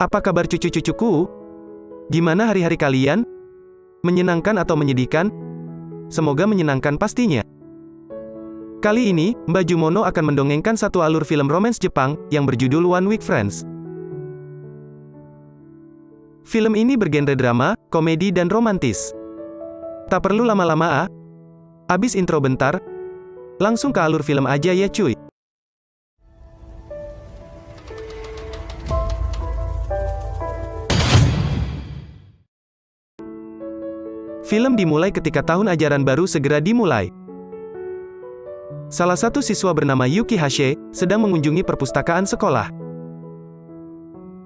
Apa kabar cucu-cucuku? Gimana hari-hari kalian? Menyenangkan atau menyedihkan? Semoga menyenangkan pastinya. Kali ini, Mbak Jumono akan mendongengkan satu alur film romance Jepang, yang berjudul One Week Friends. Film ini bergenre drama, komedi dan romantis. Tak perlu lama-lama Abis intro bentar, langsung ke alur film aja ya cuy. Film dimulai ketika tahun ajaran baru segera dimulai. Salah satu siswa bernama Yuki Hashe sedang mengunjungi perpustakaan sekolah.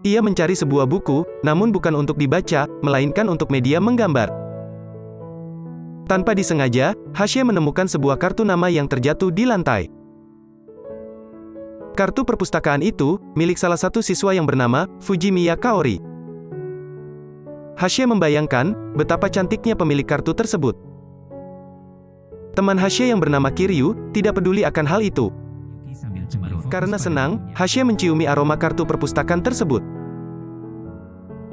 Ia mencari sebuah buku, namun bukan untuk dibaca, melainkan untuk media menggambar. Tanpa disengaja, Hashe menemukan sebuah kartu nama yang terjatuh di lantai. Kartu perpustakaan itu milik salah satu siswa yang bernama Fujimiya Kaori. Hashe membayangkan betapa cantiknya pemilik kartu tersebut. Teman Hashe yang bernama Kiryu tidak peduli akan hal itu. Karena senang, Hashe menciumi aroma kartu perpustakaan tersebut.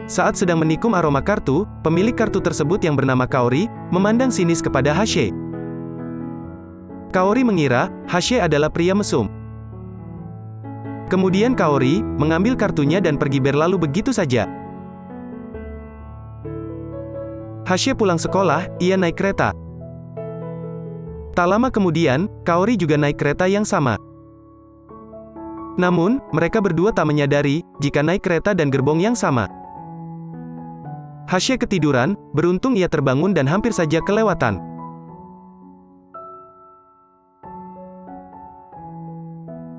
Saat sedang menikung aroma kartu, pemilik kartu tersebut yang bernama Kaori memandang sinis kepada Hashe. Kaori mengira Hashe adalah pria mesum. Kemudian Kaori mengambil kartunya dan pergi berlalu begitu saja. Hashe pulang sekolah, ia naik kereta. Tak lama kemudian, Kaori juga naik kereta yang sama. Namun, mereka berdua tak menyadari jika naik kereta dan gerbong yang sama. Hashe ketiduran, beruntung ia terbangun dan hampir saja kelewatan.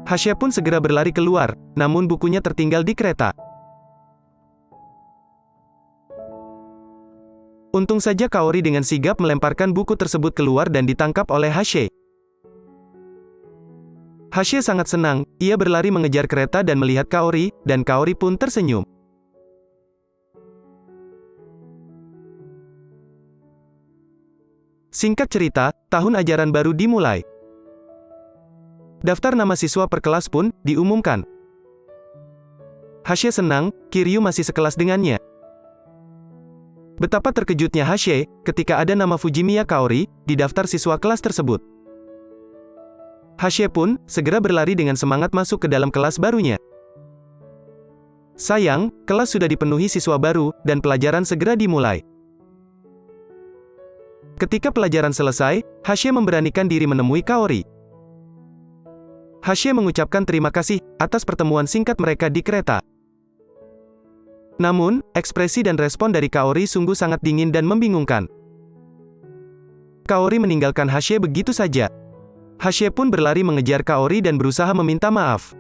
Hashe pun segera berlari keluar, namun bukunya tertinggal di kereta. Untung saja Kaori dengan sigap melemparkan buku tersebut keluar dan ditangkap oleh Hashe. Hashe sangat senang, ia berlari mengejar kereta dan melihat Kaori, dan Kaori pun tersenyum. Singkat cerita, tahun ajaran baru dimulai. Daftar nama siswa per kelas pun diumumkan. Hashe senang, Kiryu masih sekelas dengannya. Betapa terkejutnya Hashe ketika ada nama Fujimiya Kaori di daftar siswa kelas tersebut. Hashe pun segera berlari dengan semangat masuk ke dalam kelas barunya. Sayang, kelas sudah dipenuhi siswa baru dan pelajaran segera dimulai. Ketika pelajaran selesai, Hashe memberanikan diri menemui Kaori. Hashe mengucapkan terima kasih atas pertemuan singkat mereka di kereta. Namun, ekspresi dan respon dari Kaori sungguh sangat dingin dan membingungkan. Kaori meninggalkan Hashe begitu saja. Hashe pun berlari mengejar Kaori dan berusaha meminta maaf.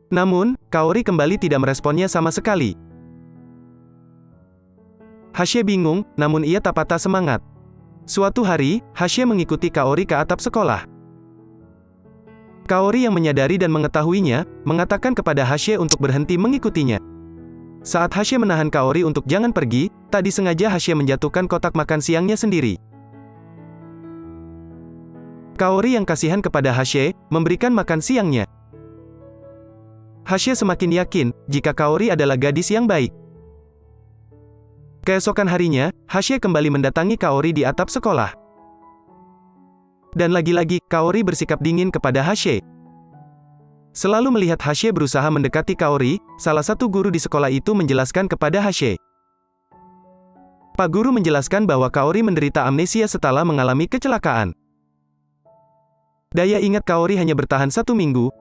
Namun, Kaori kembali tidak meresponnya sama sekali. Hashe bingung, namun ia tak patah semangat. Suatu hari, Hashe mengikuti Kaori ke atap sekolah. Kaori yang menyadari dan mengetahuinya, mengatakan kepada Hashe untuk berhenti mengikutinya. Saat Hashe menahan Kaori untuk jangan pergi, tak disengaja Hashe menjatuhkan kotak makan siangnya sendiri. Kaori yang kasihan kepada Hashe, memberikan makan siangnya. Hashe semakin yakin, jika Kaori adalah gadis yang baik. Keesokan harinya, Hashe kembali mendatangi Kaori di atap sekolah. Dan lagi-lagi, Kaori bersikap dingin kepada Hashe. Selalu melihat Hashe berusaha mendekati Kaori, salah satu guru di sekolah itu menjelaskan kepada Hashe. Pak Guru menjelaskan bahwa Kaori menderita amnesia setelah mengalami kecelakaan. Daya ingat Kaori hanya bertahan 1 minggu,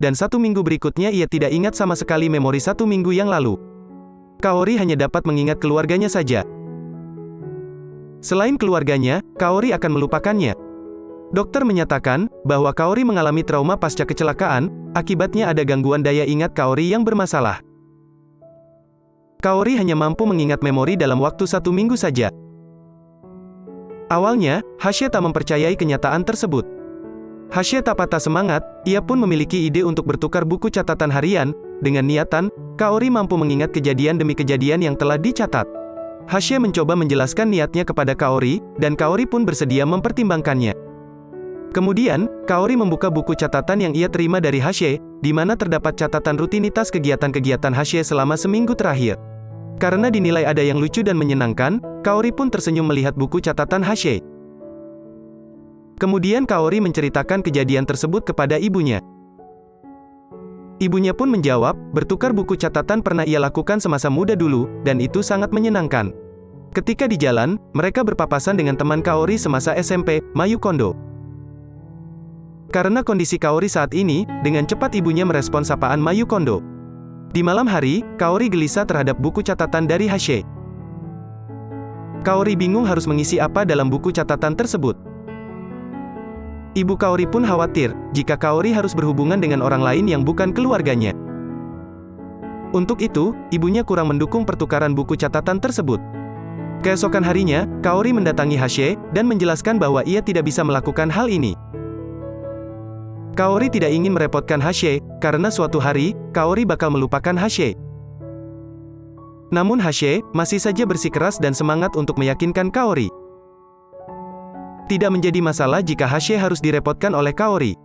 dan 1 minggu berikutnya ia tidak ingat sama sekali memori 1 minggu yang lalu. Kaori hanya dapat mengingat keluarganya saja. Selain keluarganya, Kaori akan melupakannya. Dokter menyatakan bahwa Kaori mengalami trauma pasca kecelakaan, akibatnya ada gangguan daya ingat Kaori yang bermasalah. Kaori hanya mampu mengingat memori dalam waktu 1 minggu saja. Awalnya, Hashe tak mempercayai kenyataan tersebut. Hashe tak patah semangat, ia pun memiliki ide untuk bertukar buku catatan harian, dengan niatan, Kaori mampu mengingat kejadian demi kejadian yang telah dicatat. Hashe mencoba menjelaskan niatnya kepada Kaori, dan Kaori pun bersedia mempertimbangkannya. Kemudian, Kaori membuka buku catatan yang ia terima dari Hashe, di mana terdapat catatan rutinitas kegiatan-kegiatan Hashe selama seminggu terakhir. Karena dinilai ada yang lucu dan menyenangkan, Kaori pun tersenyum melihat buku catatan Hashe. Kemudian Kaori menceritakan kejadian tersebut kepada ibunya. Ibunya pun menjawab, bertukar buku catatan pernah ia lakukan semasa muda dulu, dan itu sangat menyenangkan. Ketika di jalan, mereka berpapasan dengan teman Kaori semasa SMP, Mayu Kondo. Karena kondisi Kaori saat ini, dengan cepat ibunya merespon sapaan Mayu Kondo. Di malam hari, Kaori gelisah terhadap buku catatan dari Hashe. Kaori bingung harus mengisi apa dalam buku catatan tersebut. Ibu Kaori pun khawatir, jika Kaori harus berhubungan dengan orang lain yang bukan keluarganya. Untuk itu, ibunya kurang mendukung pertukaran buku catatan tersebut. Keesokan harinya, Kaori mendatangi Hashe, dan menjelaskan bahwa ia tidak bisa melakukan hal ini. Kaori tidak ingin merepotkan Hashe, karena suatu hari, Kaori bakal melupakan Hashe. Namun Hashe, masih saja bersikeras dan semangat untuk meyakinkan Kaori. Tidak menjadi masalah jika Hashe harus direpotkan oleh Kaori.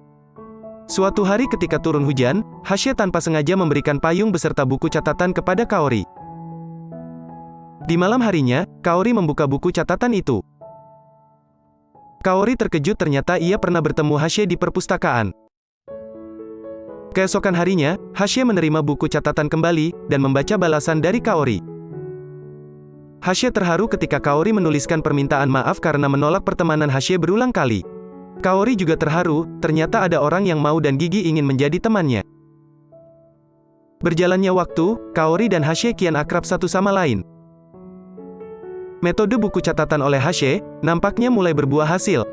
Suatu hari ketika turun hujan, Hashe tanpa sengaja memberikan payung beserta buku catatan kepada Kaori. Di malam harinya, Kaori membuka buku catatan itu. Kaori terkejut ternyata ia pernah bertemu Hashe di perpustakaan. Keesokan harinya, Hashe menerima buku catatan kembali, dan membaca balasan dari Kaori. Hashe terharu ketika Kaori menuliskan permintaan maaf karena menolak pertemanan Hashe berulang kali. Kaori juga terharu, ternyata ada orang yang mau dan gigih ingin menjadi temannya. Berjalannya waktu, Kaori dan Hashe kian akrab satu sama lain. Metode buku catatan oleh Hashe, nampaknya mulai berbuah hasil.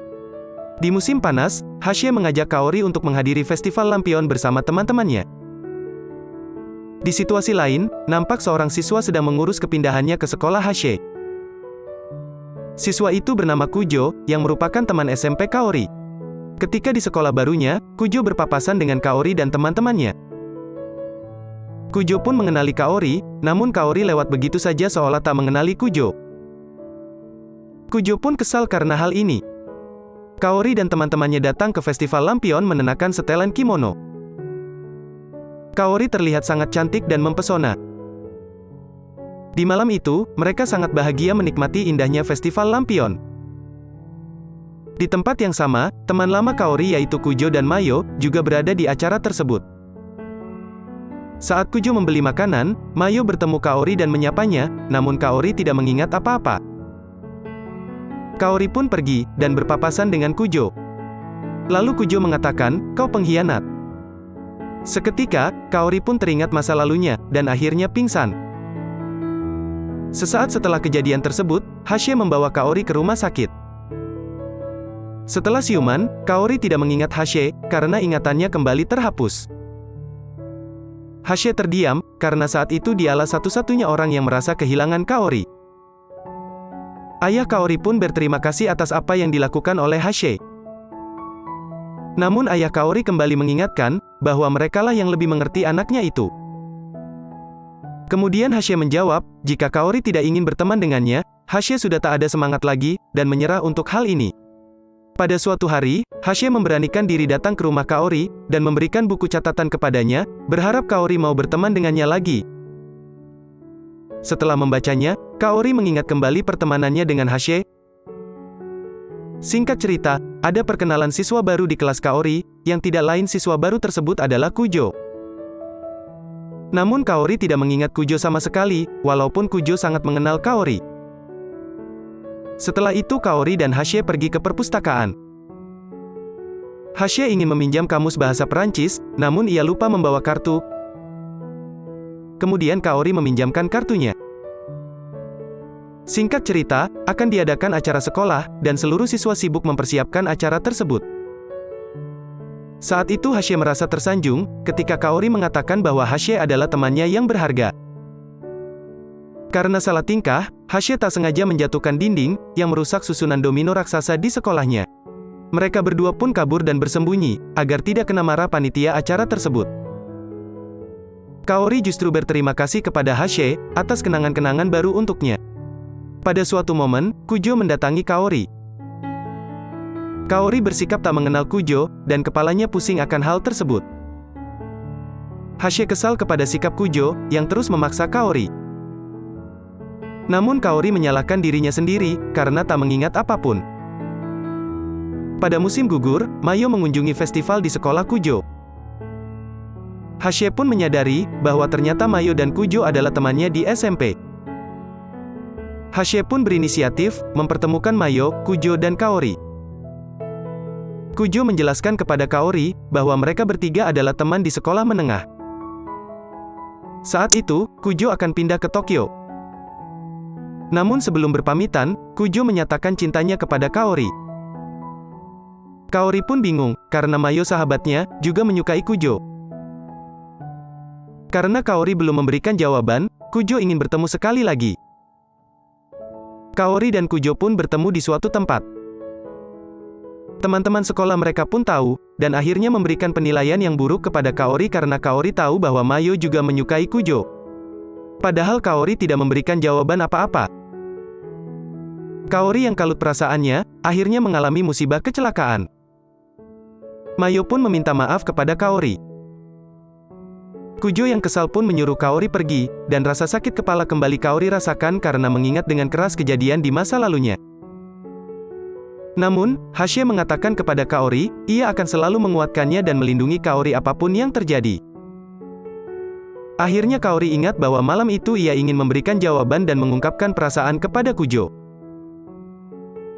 Di musim panas, Hashe mengajak Kaori untuk menghadiri festival lampion bersama teman-temannya. Di situasi lain, nampak seorang siswa sedang mengurus kepindahannya ke sekolah Hashe. Siswa itu bernama Kujo, yang merupakan teman SMP Kaori. Ketika di sekolah barunya, Kujo berpapasan dengan Kaori dan teman-temannya. Kujo pun mengenali Kaori, namun Kaori lewat begitu saja seolah tak mengenali Kujo. Kujo pun kesal karena hal ini. Kaori dan teman-temannya datang ke festival lampion mengenakan setelan kimono. Kaori terlihat sangat cantik dan mempesona. Di malam itu, mereka sangat bahagia menikmati indahnya festival lampion. Di tempat yang sama, teman lama Kaori yaitu Kujo dan Mayo, juga berada di acara tersebut. Saat Kujo membeli makanan, Mayo bertemu Kaori dan menyapanya, namun Kaori tidak mengingat apa-apa. Kaori pun pergi, dan berpapasan dengan Kujo. Lalu Kujo mengatakan, "Kau pengkhianat." Seketika, Kaori pun teringat masa lalunya, dan akhirnya pingsan. Sesaat setelah kejadian tersebut, Hashe membawa Kaori ke rumah sakit. Setelah siuman, Kaori tidak mengingat Hashe, karena ingatannya kembali terhapus. Hashe terdiam, karena saat itu dialah satu-satunya orang yang merasa kehilangan Kaori. Ayah Kaori pun berterima kasih atas apa yang dilakukan oleh Hashe. Namun ayah Kaori kembali mengingatkan, bahwa merekalah yang lebih mengerti anaknya itu. Kemudian Hashe menjawab, jika Kaori tidak ingin berteman dengannya, Hashe sudah tak ada semangat lagi, dan menyerah untuk hal ini. Pada suatu hari, Hashe memberanikan diri datang ke rumah Kaori, dan memberikan buku catatan kepadanya, berharap Kaori mau berteman dengannya lagi. Setelah membacanya, Kaori mengingat kembali pertemanannya dengan Hashe. Singkat cerita, ada perkenalan siswa baru di kelas Kaori, yang tidak lain siswa baru tersebut adalah Kujo. Namun Kaori tidak mengingat Kujo sama sekali, walaupun Kujo sangat mengenal Kaori. Setelah itu Kaori dan Hashe pergi ke perpustakaan. Hashe ingin meminjam kamus bahasa Perancis, namun ia lupa membawa kartu. Kemudian Kaori meminjamkan kartunya. Singkat cerita, akan diadakan acara sekolah, dan seluruh siswa sibuk mempersiapkan acara tersebut. Saat itu Hashe merasa tersanjung, ketika Kaori mengatakan bahwa Hashe adalah temannya yang berharga. Karena salah tingkah, Hashe tak sengaja menjatuhkan dinding, yang merusak susunan domino raksasa di sekolahnya. Mereka berdua pun kabur dan bersembunyi, agar tidak kena marah panitia acara tersebut. Kaori justru berterima kasih kepada Hashe, atas kenangan-kenangan baru untuknya. Pada suatu momen, Kujo mendatangi Kaori. Kaori bersikap tak mengenal Kujo, dan kepalanya pusing akan hal tersebut. Hashe kesal kepada sikap Kujo, yang terus memaksa Kaori. Namun Kaori menyalahkan dirinya sendiri, karena tak mengingat apapun. Pada musim gugur, Mayo mengunjungi festival di sekolah Kujo. Hashe pun menyadari, bahwa ternyata Mayo dan Kujo adalah temannya di SMP. Hashe pun berinisiatif, mempertemukan Mayo, Kujo dan Kaori. Kujo menjelaskan kepada Kaori, bahwa mereka bertiga adalah teman di sekolah menengah. Saat itu, Kujo akan pindah ke Tokyo. Namun sebelum berpamitan, Kujo menyatakan cintanya kepada Kaori. Kaori pun bingung, karena Mayo sahabatnya, juga menyukai Kujo. Karena Kaori belum memberikan jawaban, Kujo ingin bertemu sekali lagi. Kaori dan Kujo pun bertemu di suatu tempat. Teman-teman sekolah mereka pun tahu, dan akhirnya memberikan penilaian yang buruk kepada Kaori karena Kaori tahu bahwa Mayo juga menyukai Kujo. Padahal Kaori tidak memberikan jawaban apa-apa. Kaori yang kalut perasaannya, akhirnya mengalami musibah kecelakaan. Mayo pun meminta maaf kepada Kaori. Kujo yang kesal pun menyuruh Kaori pergi, dan rasa sakit kepala kembali Kaori rasakan karena mengingat dengan keras kejadian di masa lalunya. Namun, Hashe mengatakan kepada Kaori, ia akan selalu menguatkannya dan melindungi Kaori apapun yang terjadi. Akhirnya Kaori ingat bahwa malam itu ia ingin memberikan jawaban dan mengungkapkan perasaan kepada Kujo.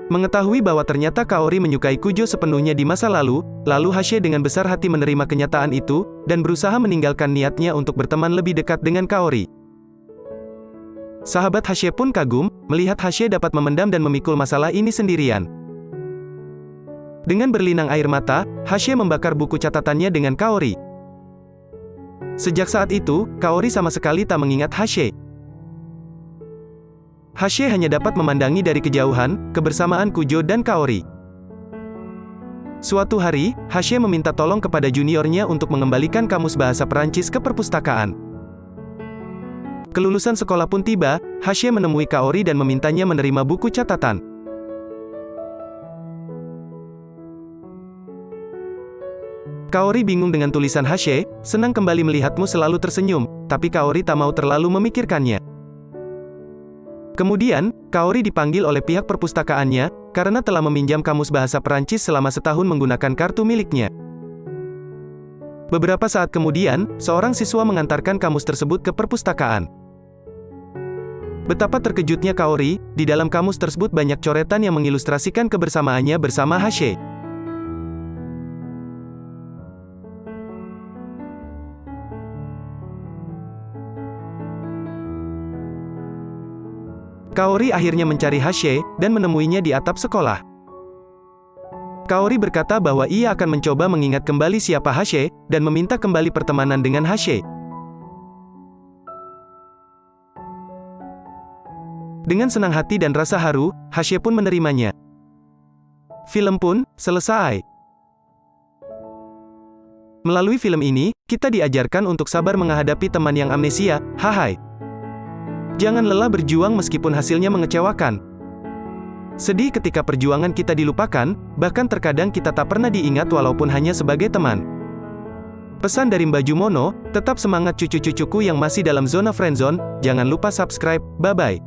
Mengetahui bahwa ternyata Kaori menyukai Kujo sepenuhnya di masa lalu Hashe dengan besar hati menerima kenyataan itu, dan berusaha meninggalkan niatnya untuk berteman lebih dekat dengan Kaori. Sahabat Hashe pun kagum, melihat Hashe dapat memendam dan memikul masalah ini sendirian. Dengan berlinang air mata, Hashe membakar buku catatannya dengan Kaori. Sejak saat itu, Kaori sama sekali tak mengingat Hashe. Hashe hanya dapat memandangi dari kejauhan, kebersamaan Kujo dan Kaori. Suatu hari, Hashe meminta tolong kepada juniornya untuk mengembalikan kamus bahasa Perancis ke perpustakaan. Kelulusan sekolah pun tiba, Hashe menemui Kaori dan memintanya menerima buku catatan. Kaori bingung dengan tulisan Hashe, senang kembali melihatmu selalu tersenyum, tapi Kaori tak mau terlalu memikirkannya. Kemudian, Kaori dipanggil oleh pihak perpustakaannya, karena telah meminjam kamus bahasa Perancis selama setahun menggunakan kartu miliknya. Beberapa saat kemudian, seorang siswa mengantarkan kamus tersebut ke perpustakaan. Betapa terkejutnya Kaori, di dalam kamus tersebut banyak coretan yang mengilustrasikan kebersamaannya bersama Hashe. Kaori akhirnya mencari Hashe, dan menemuinya di atap sekolah. Kaori berkata bahwa ia akan mencoba mengingat kembali siapa Hashe, dan meminta kembali pertemanan dengan Hashe. Dengan senang hati dan rasa haru, Hashe pun menerimanya. Film pun selesai. Melalui film ini, kita diajarkan untuk sabar menghadapi teman yang amnesia. Hai. Jangan lelah berjuang meskipun hasilnya mengecewakan. Sedih ketika perjuangan kita dilupakan, bahkan terkadang kita tak pernah diingat walaupun hanya sebagai teman. Pesan dari Mbak Jumono, tetap semangat cucu-cucuku yang masih dalam zona friendzone, jangan lupa subscribe, bye-bye.